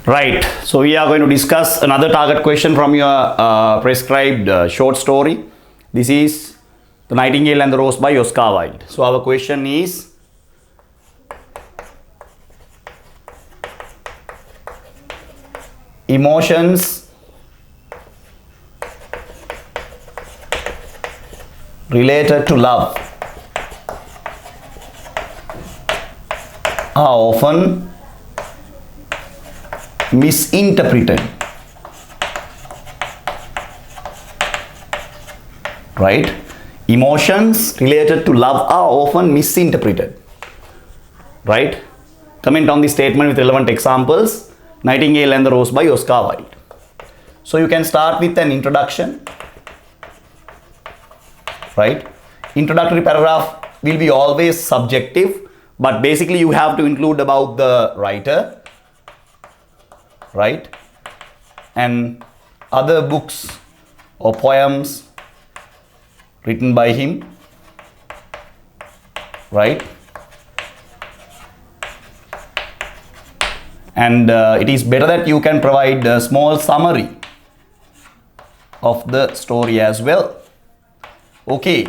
Right, so we are going to discuss another target question from your prescribed short story. This is The Nightingale and the Rose by Oscar Wilde. So our question is, emotions related to love are often misinterpreted, right? Emotions related to love are often misinterpreted, right? Comment on the statement with relevant examples. Nightingale and the Rose by Oscar Wilde. So you can start with an introduction, right? Introductory paragraph will be always subjective, but basically you have to include about the writer, right, and other books or poems written by him, right, and it is better that you can provide a small summary of the story as well. Okay,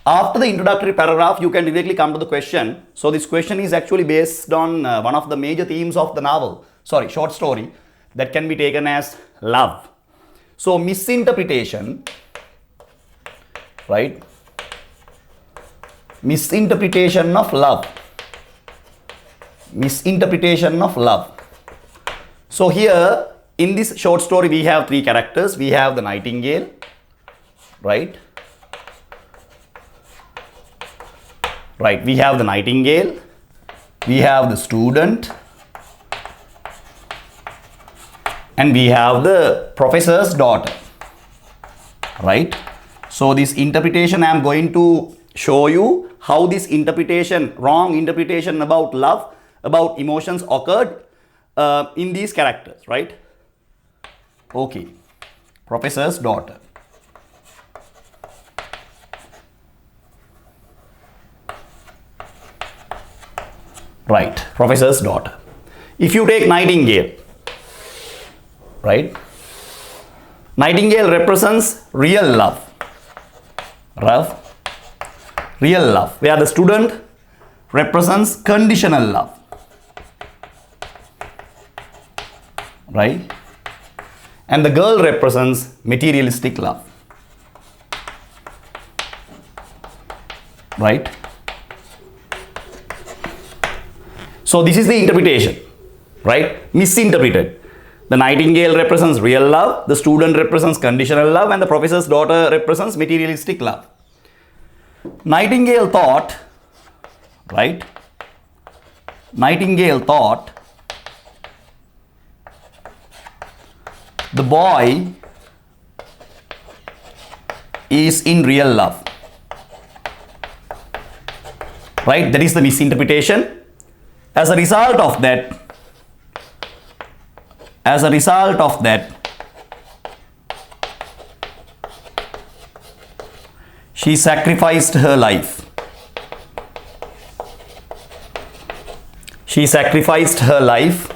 after the introductory paragraph you can directly come to the question. So this question is actually based on one of the major themes of the short story, that can be taken as love. So misinterpretation, right? Misinterpretation of love. Misinterpretation of love. So here in this short story we have three characters. We have the Nightingale, right? Right, we have the Nightingale, we have the student, and we have the professor's daughter, right? So this interpretation I am going to show you how this interpretation, wrong interpretation about love, about emotions occurred in these characters, right? Okay, professor's daughter. Right, professor's daughter. If you take Nightingale, right? Nightingale represents real love. Real love. Where the student represents conditional love. Right? And the girl represents materialistic love. Right? So this is the interpretation, right? Misinterpreted. The Nightingale represents real love, the student represents conditional love, and the professor's daughter represents materialistic love. Nightingale thought, right? Nightingale thought the boy is in real love, right? That is the misinterpretation. As a result of that, she sacrificed her life. She sacrificed her life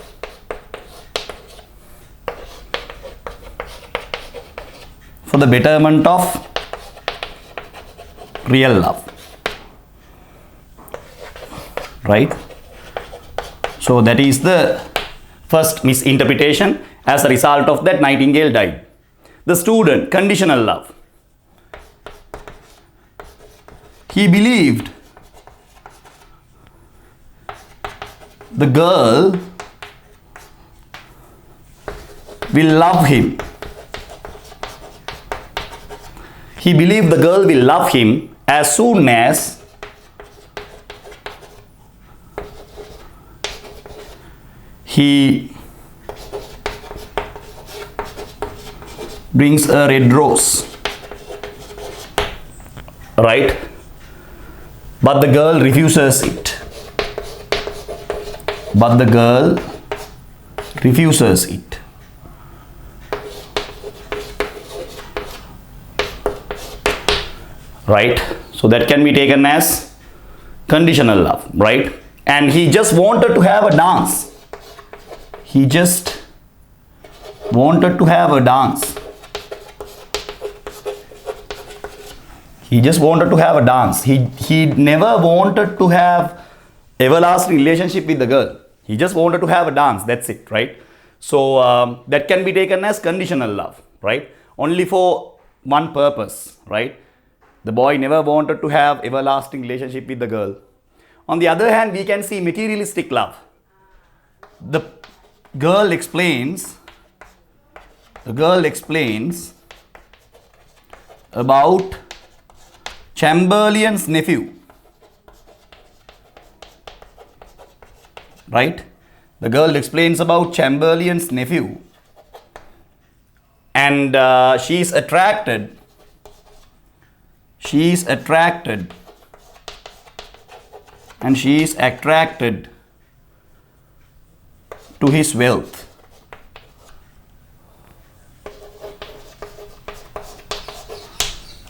for the betterment of real love, right? So that is the first misinterpretation. As a result of that, Nightingale died. The student, conditional love. He believed the girl will love him. He believed the girl will love him as soon as he brings a red rose, right? But the girl refuses it. But the girl refuses it. Right? So that can be taken as conditional love, right? And he just wanted to have a dance. He just wanted to have a dance. He just wanted to have a dance. He never wanted to have everlasting relationship with the girl. He just wanted to have a dance. That's it, right? So that can be taken as conditional love, right? Only for one purpose, right? The boy never wanted to have everlasting relationship with the girl. On the other hand, we can see materialistic love. The girl explains about Chamberlain's nephew, right? The girl explains about Chamberlain's nephew, and she is attracted to his wealth.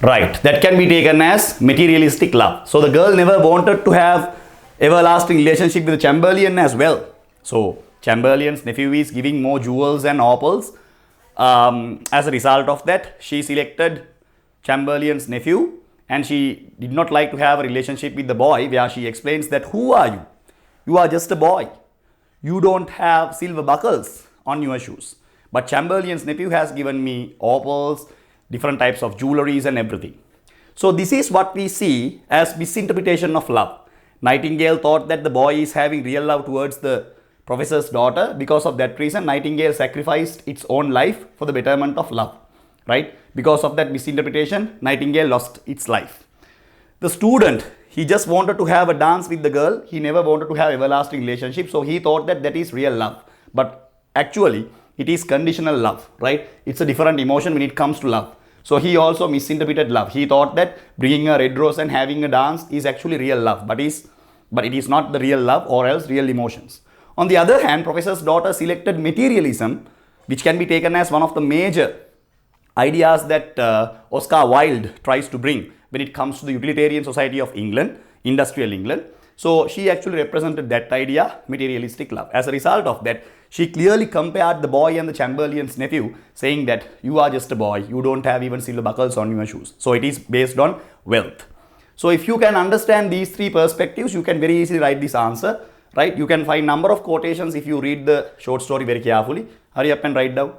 Right, that can be taken as materialistic love. So the girl never wanted to have everlasting relationship with the Chamberlain as well. So Chamberlain's nephew is giving more jewels and opals. As a result of that, she selected Chamberlain's nephew, and she did not like to have a relationship with the boy, where she explains that, who are you? You are just a boy. You don't have silver buckles on your shoes. But Chamberlain's nephew has given me opals, different types of jewelries and everything. So this is what we see as misinterpretation of love. Nightingale thought that the boy is having real love towards the professor's daughter. Because of that reason, Nightingale sacrificed its own life for the betterment of love, right? Because of that misinterpretation, Nightingale lost its life. The student, he just wanted to have a dance with the girl. He never wanted to have everlasting relationship. So he thought that that is real love. But actually, it is conditional love, right? It's a different emotion when it comes to love. So he also misinterpreted love. He thought that bringing a red rose and having a dance is actually real love, but it is not the real love, or else real emotions. On the other hand, professor's daughter selected materialism, which can be taken as one of the major ideas that Oscar Wilde tries to bring when it comes to the utilitarian society of England, industrial England. So she actually represented that idea, materialistic love. As a result of that, she clearly compared the boy and the Chamberlain's nephew, saying that you are just a boy, you don't have even silver buckles on your shoes. So it is based on wealth. So if you can understand these three perspectives, you can very easily write this answer, right? You can find number of quotations if you read the short story very carefully. Hurry up and write down.